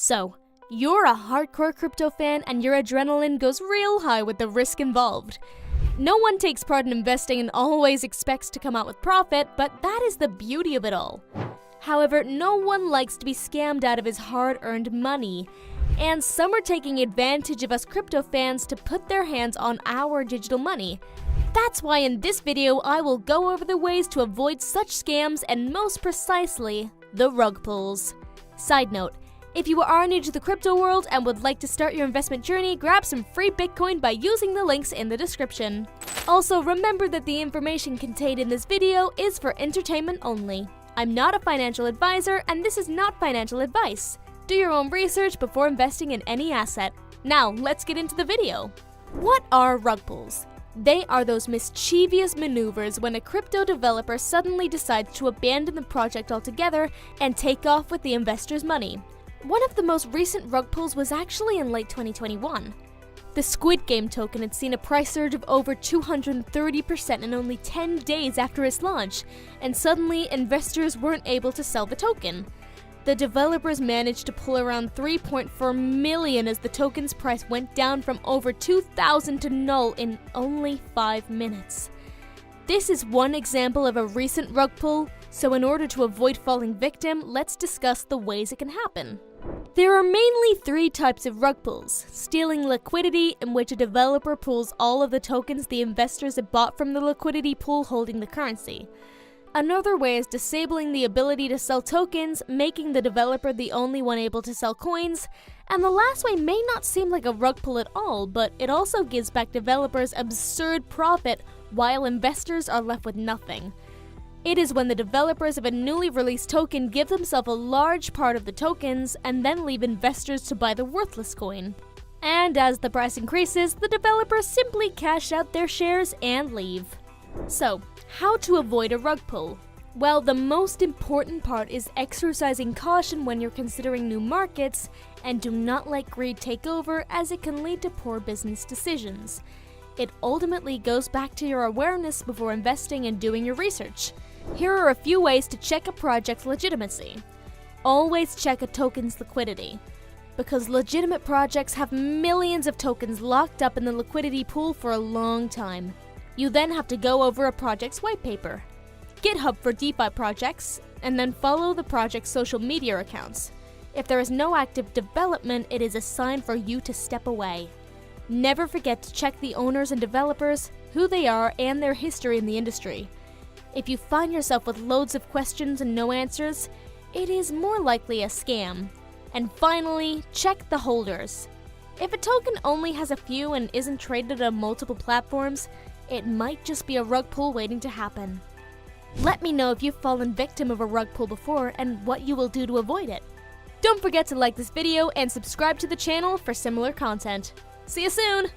So, you're a hardcore crypto fan and your adrenaline goes real high with the risk involved. No one takes part in investing and always expects to come out with profit, but that is the beauty of it all. However, no one likes to be scammed out of his hard-earned money, and some are taking advantage of us crypto fans to put their hands on our digital money. That's why in this video I will go over the ways to avoid such scams and most precisely, the rug pulls. Side note, if you are new to the crypto world and would like to start your investment journey, grab some free Bitcoin by using the links in the description. Also, remember that the information contained in this video is for entertainment only. I'm not a financial advisor and this is not financial advice. Do your own research before investing in any asset. Now, let's get into the video. What are rug pulls? They are those mischievous maneuvers when a crypto developer suddenly decides to abandon the project altogether and take off with the investor's money. One of the most recent rug pulls was actually in late 2021. The Squid Game token had seen a price surge of over 230% in only 10 days after its launch, and suddenly investors weren't able to sell the token. The developers managed to pull around 3.4 million as the token's price went down from over 2,000 to null in only 5 minutes. This is one example of a recent rug pull, so in order to avoid falling victim, let's discuss the ways it can happen. There are mainly 3 types of rug pulls: stealing liquidity, in which a developer pulls all of the tokens the investors have bought from the liquidity pool holding the currency. Another way is disabling the ability to sell tokens, making the developer the only one able to sell coins. And the last way may not seem like a rug pull at all, but it also gives back developers absurd profit while investors are left with nothing. It is when the developers of a newly released token give themselves a large part of the tokens and then leave investors to buy the worthless coin. And as the price increases, the developers simply cash out their shares and leave. So, how to avoid a rug pull? Well, the most important part is exercising caution when you're considering new markets, and do not let greed take over, as it can lead to poor business decisions. It ultimately goes back to your awareness before investing and doing your research. Here are a few ways to check a project's legitimacy. Always check a token's liquidity, because legitimate projects have millions of tokens locked up in the liquidity pool for a long time. You then have to go over a project's white paper, GitHub for DeFi projects, and then follow the project's social media accounts. If there is no active development, it is a sign for you to step away. Never forget to check the owners and developers, who they are, and their history in the industry. If you find yourself with loads of questions and no answers, it is more likely a scam. And finally, check the holders. If a token only has a few and isn't traded on multiple platforms, it might just be a rug pull waiting to happen. Let me know if you've fallen victim of a rug pull before and what you will do to avoid it. Don't forget to like this video and subscribe to the channel for similar content. See you soon!